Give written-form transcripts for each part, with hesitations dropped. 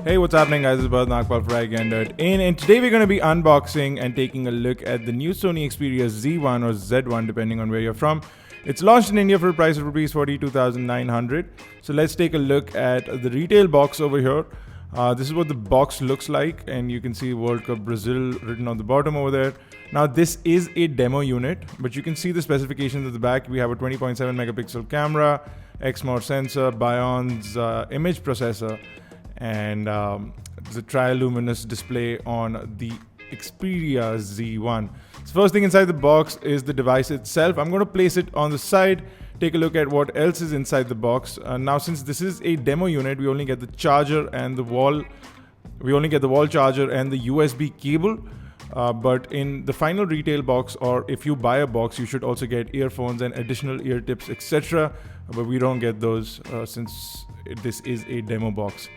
Hey, what's happening, guys? It's Bharat Nagpal for iGyaan. And today we're going to be unboxing and taking a look at the new Sony Xperia Z1 or Z1 depending on where you're from. It's launched in India for a price of rupees 42,900. So let's take a look at the retail box over here. This is what the box looks like, and you can see World Cup Brazil written on the bottom over there. Now this is a demo unit, but you can see the specifications at the back. We have a 20.7 megapixel camera, XMOR sensor, Bion's image processor, and the triluminous display on the Xperia Z1. So first thing inside the box is the device itself. I'm going to place it on the side, take a look at what else is inside the box. Now since this is a demo unit, we only get the charger and the wall charger and the USB cable. But in the final retail box, or if you buy a box, you should also get earphones and additional ear tips, etc. But we don't get those since this is a demo box.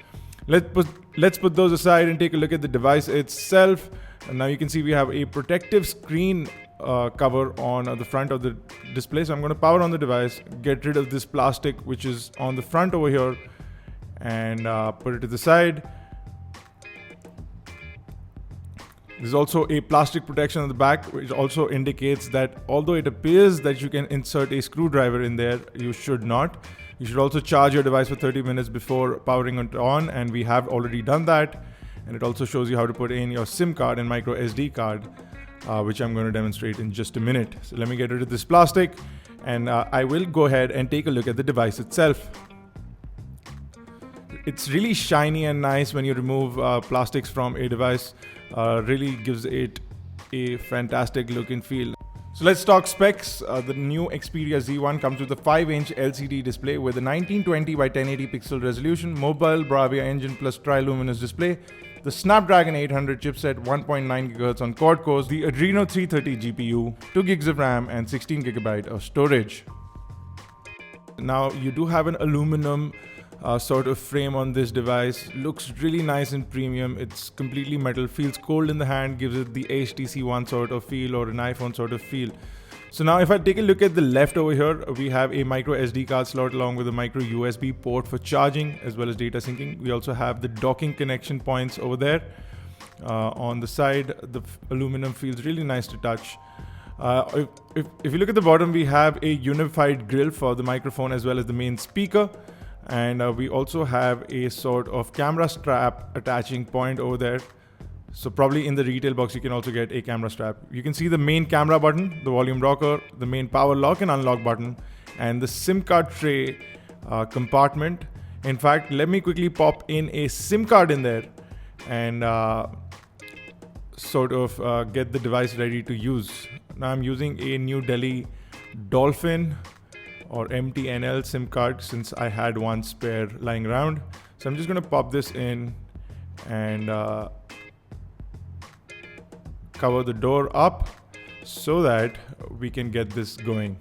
Let's put those aside and take a look at the device itself. And now you can see we have a protective screen cover on the front of the display. So I'm going to power on the device, get rid of this plastic which is on the front over here, and put it to the side. There's also a plastic protection on the back, which also indicates that although it appears that you can insert a screwdriver in there, you should not. You should also charge your device for 30 minutes before powering it on, and we have already done that. And it also shows you how to put in your SIM card and micro SD card, which I'm going to demonstrate in just a minute. So let me get rid of this plastic, and I will go ahead and take a look at the device itself. It's really shiny and nice when you remove plastics from a device. Really gives it a fantastic look and feel. So let's talk specs. The new Xperia Z1 comes with a 5-inch LCD display with a 1920 by 1080 pixel resolution, mobile Bravia engine plus triluminous display, the Snapdragon 800 chipset, 1.9 GHz on quad cores, the Adreno 330 GPU, 2 gigs of RAM and 16 GB of storage. Now you do have an aluminum sort of frame on this device. Looks really nice and premium. It's completely metal, feels cold in the hand, gives it the HTC One sort of feel or an iPhone sort of feel. So now if I take a look at the left over here, we have a micro SD card slot along with a micro USB port for charging as well as data syncing. We also have the docking connection points over there. On the side, the aluminum feels really nice to touch. If you look at the bottom, we have a unified grill for the microphone as well as the main speaker. And we also have a sort of camera strap attaching point over there. So probably in the retail box, you can also get a camera strap. You can see the main camera button, the volume rocker, the main power lock and unlock button, and the SIM card tray compartment. In fact, let me quickly pop in a SIM card in there and sort of get the device ready to use. Now I'm using a New Delhi Dolphin or MTNL SIM card since I had one spare lying around. So I'm just going to pop this in and cover the door up so that we can get this going.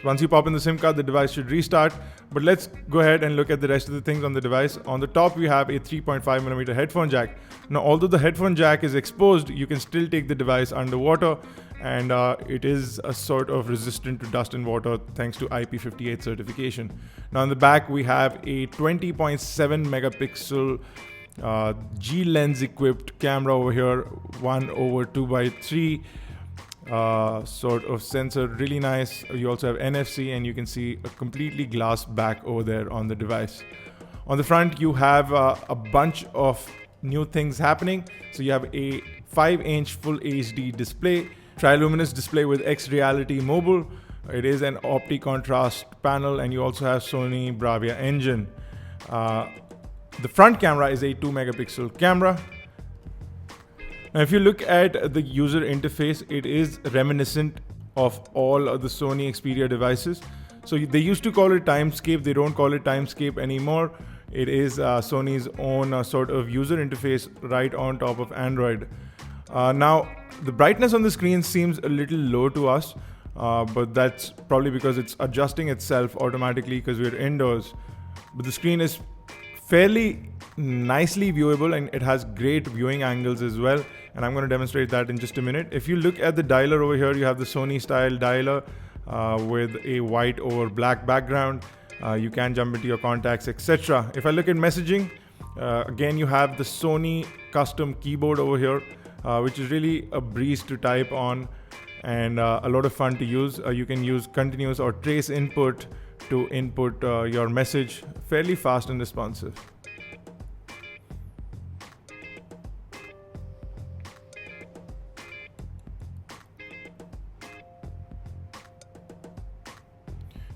Once you pop in the SIM card, the device should restart. But let's go ahead and look at the rest of the things on the device. On the top, we have a 3.5mm headphone jack. Now, although the headphone jack is exposed, you can still take the device underwater, and it is a sort of resistant to dust and water thanks to IP58 certification. Now, on the back, we have a 20.7 megapixel G-lens equipped camera over here, 1/2x3 sort of sensor, really nice. You also have NFC, and you can see a completely glass back over there on the device. On the front, you have a bunch of new things happening. So you have a 5-inch full HD display, triluminous display with X Reality Mobile. It is an opti-contrast panel, and you also have Sony Bravia engine. The front camera is a 2 megapixel camera. Now, if you look at the user interface, it is reminiscent of all of the Sony Xperia devices. So they used to call it Timescape. They don't call it Timescape anymore. It is Sony's own sort of user interface right on top of Android. Now, the brightness on the screen seems a little low to us, but that's probably because it's adjusting itself automatically because we're indoors. But the screen is fairly nicely viewable, and it has great viewing angles as well, and I'm going to demonstrate that in just a minute. If you look at the dialer over here, you have the Sony style dialer with a white over black background. You can jump into your contacts, etc. If I look at messaging, Again, you have the Sony custom keyboard over here, which is really a breeze to type on and a lot of fun to use. You can use continuous or trace input to input your message, fairly fast and responsive.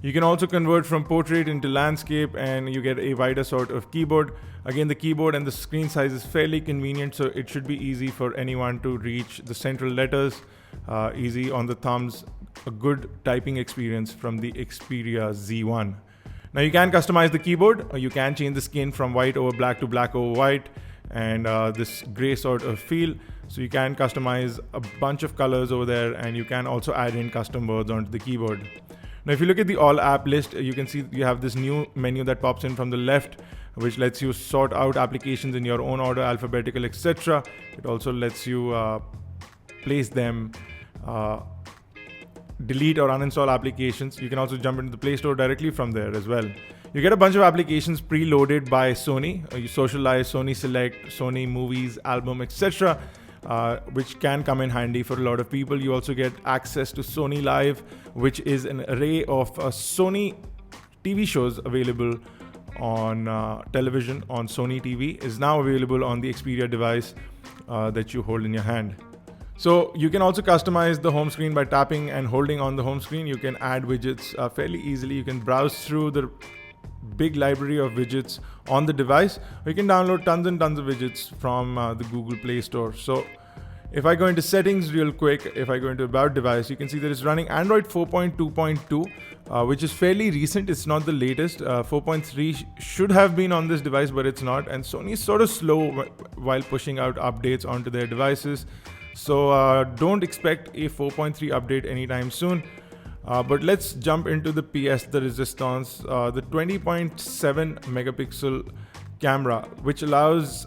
You can also convert from portrait into landscape and you get a wider sort of keyboard. Again, the keyboard and the screen size is fairly convenient, so it should be easy for anyone to reach the central letters, easy on the thumbs, a good typing experience from the Xperia Z1. Now you can customize the keyboard, or you can change the skin from white over black to black over white, and this gray sort of feel. So you can customize a bunch of colors over there, and you can also add in custom words onto the keyboard. Now, if you look at the all app list, you can see you have this new menu that pops in from the left, which lets you sort out applications in your own order, alphabetical, etc. It also lets you place them, delete or uninstall applications. You can also jump into the Play Store directly from there as well. You get a bunch of applications preloaded by Sony. You Socialize, Sony Select, Sony Movies, Album, etc. Which can come in handy for a lot of people. You also get access to Sony Live, which is an array of Sony TV shows available on television on Sony TV, is now available on the Xperia device that you hold in your hand. So you can also customize the home screen by tapping and holding on the home screen. You can add widgets fairly easily. You can browse through the big library of widgets on the device. You can download tons and tons of widgets from the Google Play Store. So if I go into settings real quick, if I go into about device, you can see that it's running Android 4.2.2, which is fairly recent. It's not the latest. 4.3 should have been on this device, but it's not. And Sony is sort of slow while pushing out updates onto their devices. So don't expect a 4.3 update anytime soon. But let's jump into the PS, the Resistance, the 20.7 megapixel camera, which allows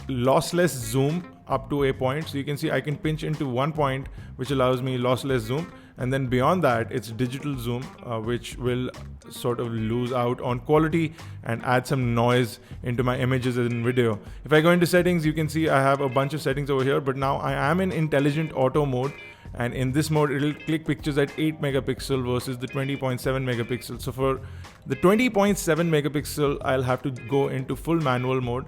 lossless zoom up to a point. So you can see I can pinch into one point, which allows me lossless zoom. And then beyond that, it's digital zoom, which will sort of lose out on quality and add some noise into my images and video. If I go into settings, you can see I have a bunch of settings over here, but now I am in intelligent auto mode. And in this mode, it'll click pictures at 8 megapixel versus the 20.7 megapixel. So for the 20.7 megapixel, I'll have to go into full manual mode,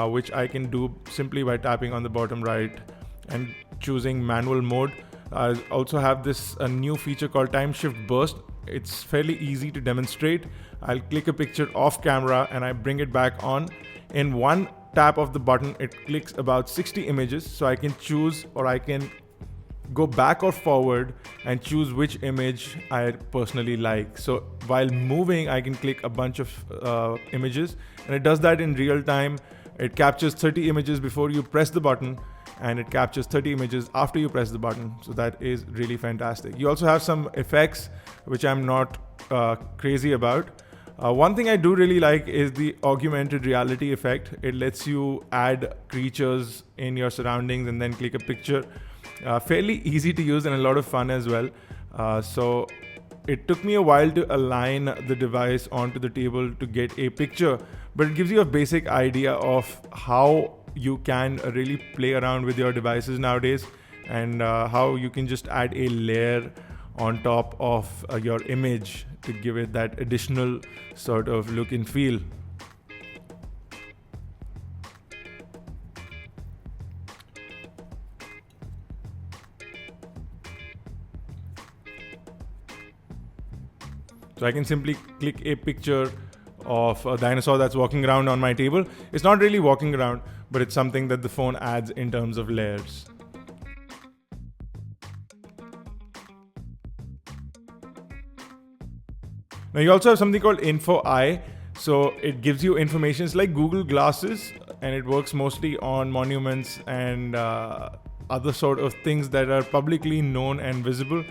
which I can do simply by tapping on the bottom right and choosing manual mode. I also have this new feature called Timeshift Burst. It's fairly easy to demonstrate. I'll click a picture off camera and I bring it back on. In one tap of the button, it clicks about 60 images. So I can choose, or I can go back or forward and choose which image I personally like. So while moving, I can click a bunch of images, and it does that in real time. It captures 30 images before you press the button, and it captures 30 images after you press the button. So that is really fantastic. You also have some effects, which I'm not crazy about. One thing I do really like is the augmented reality effect. It lets you add creatures in your surroundings and then click a picture. Fairly easy to use and a lot of fun as well. So it took me a while to align the device onto the table to get a picture, but it gives you a basic idea of how you can really play around with your devices nowadays, and how you can just add a layer on top of your image to give it that additional sort of look and feel. So I can simply click a picture of a dinosaur that's walking around on my table. It's not really walking around, but it's something that the phone adds in terms of layers. Now you also have something called Info Eye. So it gives you information. It's like Google Glasses, and it works mostly on monuments and other sort of things that are publicly known and visible.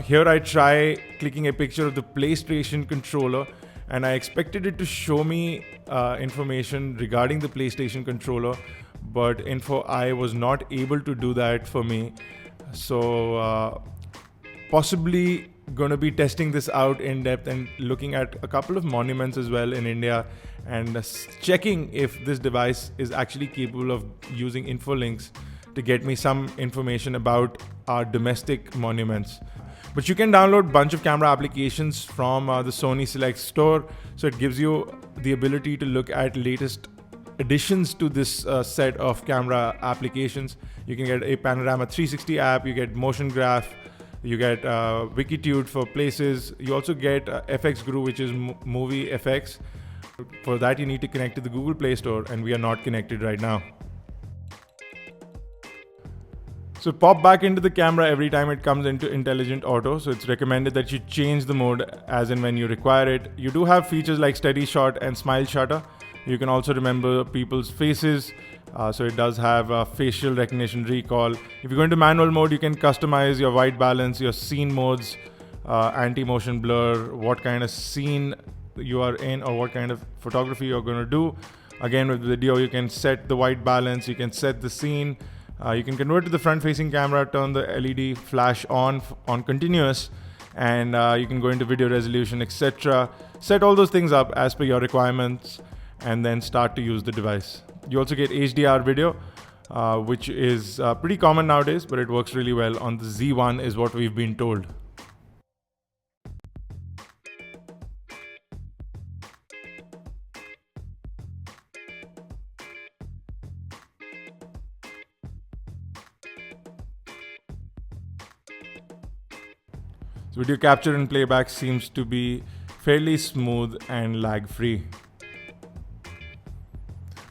Here I try clicking a picture of the PlayStation controller, and I expected it to show me information regarding the PlayStation controller, but Info Eye was not able to do that for me. So possibly going to be testing this out in depth and looking at a couple of monuments as well in India, and checking if this device is actually capable of using info links to get me some information about our domestic monuments. But you can download a bunch of camera applications from the Sony Select store, so it gives you the ability to look at latest additions to this set of camera applications. You can get a Panorama 360 app, you get Motion Graph, you get Wikitude for places, you also get FX Guru, which is movie FX. For that you need to connect to the Google Play Store, and we are not connected right now. So pop back into the camera every time it comes into intelligent auto. So it's recommended that you change the mode as and when you require it. You do have features like steady shot and smile shutter. You can also remember people's faces. So it does have facial recognition recall. If you go into manual mode, you can customize your white balance, your scene modes, anti-motion blur, what kind of scene you are in or what kind of photography you're going to do. Again, with video, you can set the white balance, you can set the scene. You can convert to the front-facing camera, turn the LED flash on continuous, and you can go into video resolution, etc. Set all those things up as per your requirements, and then start to use the device. You also get HDR video, which is pretty common nowadays, but it works really well on the Z1 is what we've been told. So video capture and playback seems to be fairly smooth and lag-free.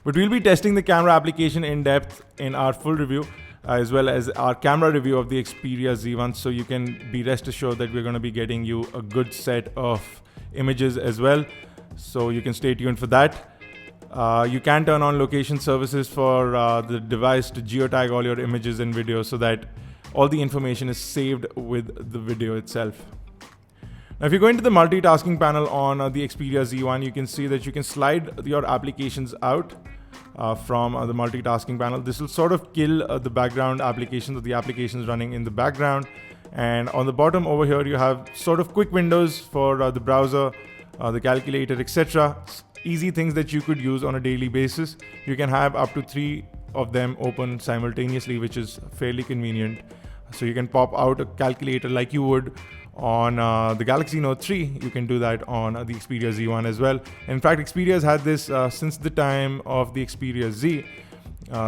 But we'll be testing the camera application in depth in our full review, as well as our camera review of the Xperia Z1. So you can be rest assured that we're going to be getting you a good set of images as well. So you can stay tuned for that. You can turn on location services for the device to geotag all your images and videos so that all the information is saved with the video itself. Now, if you go into the multitasking panel on the Xperia Z1, you can see that you can slide your applications out from the multitasking panel. This will sort of kill the background applications or the applications running in the background. And on the bottom over here, you have sort of quick windows for the browser, the calculator, etc. Easy things that you could use on a daily basis. You can have up to 3 of them open simultaneously, which is fairly convenient. So you can pop out a calculator like you would on the Galaxy Note 3. You can do that on the Xperia Z1 as well. In fact, Xperia has had this since the time of the Xperia Z.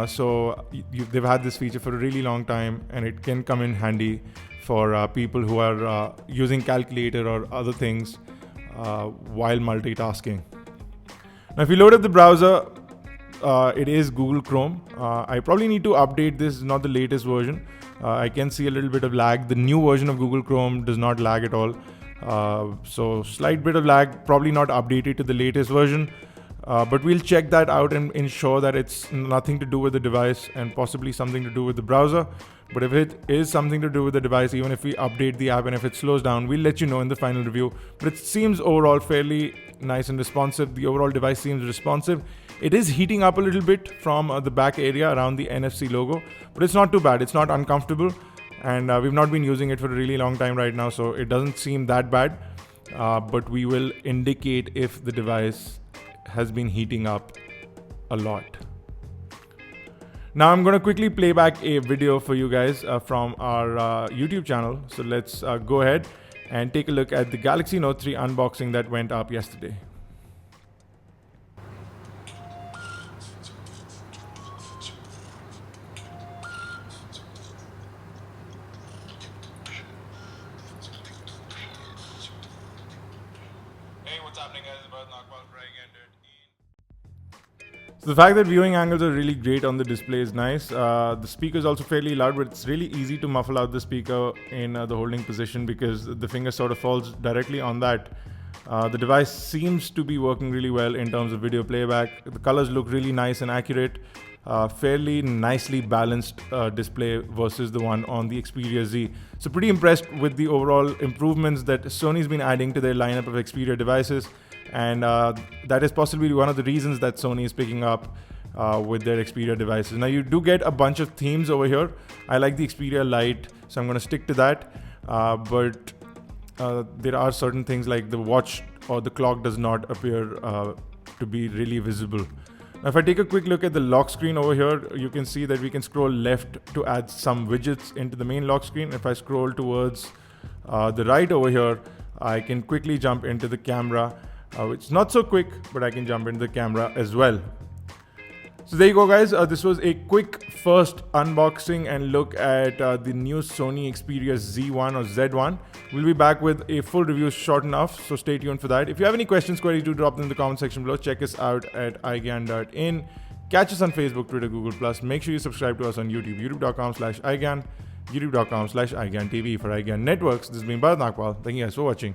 So they've had this feature for a really long time, and it can come in handy for people who are using calculator or other things while multitasking. Now, if you load up the browser, it is Google Chrome. I probably need to update this, not the latest version. I can see a little bit of lag. The new version of Google Chrome does not lag at all. So slight bit of lag, probably not updated to the latest version. But we'll check that out and ensure that it's nothing to do with the device and possibly something to do with the browser. But if it is something to do with the device, even if we update the app and if it slows down, we'll let you know in the final review. But it seems overall fairly nice and responsive. The overall device seems responsive. It is heating up a little bit from the back area around the NFC logo, but it's not too bad. It's not uncomfortable, and we've not been using it for a really long time right now, so it doesn't seem that bad. But we will indicate if the device has been heating up a lot. Now I'm going to quickly play back a video for you guys from our YouTube channel. So let's go ahead and take a look at the Galaxy Note 3 unboxing that went up yesterday. So the fact that viewing angles are really great on the display is nice. The speaker is also fairly loud, but it's really easy to muffle out the speaker in the holding position because the finger sort of falls directly on that. The device seems to be working really well in terms of video playback. The colors look really nice and accurate. Fairly nicely balanced display versus the one on the Xperia Z. So pretty impressed with the overall improvements that Sony's been adding to their lineup of Xperia devices. And that is possibly one of the reasons that Sony is picking up with their Xperia devices. Now you do get a bunch of themes over here. I like the Xperia Lite, so I'm going to stick to that. But there are certain things like the watch or the clock does not appear to be really visible. Now, if I take a quick look at the lock screen over here, you can see that we can scroll left to add some widgets into the main lock screen. If I scroll towards the right over here, I can quickly jump into the camera. It's not so quick, but I can jump into the camera as well. So there you go, guys. This was a quick first unboxing and look at the new Sony Xperia Z1 or Z1. We'll be back with a full review short enough, so stay tuned for that. If you have any questions, queries, do drop them in the comment section below. Check us out at iGyaan.in. Catch us on Facebook, Twitter, Google+. Make sure you subscribe to us on YouTube, youtube.com/iGyaan, youtube.com/iGyaan TV. For iGyaan Networks, this has been Bharat Nagpal. Thank you guys for watching.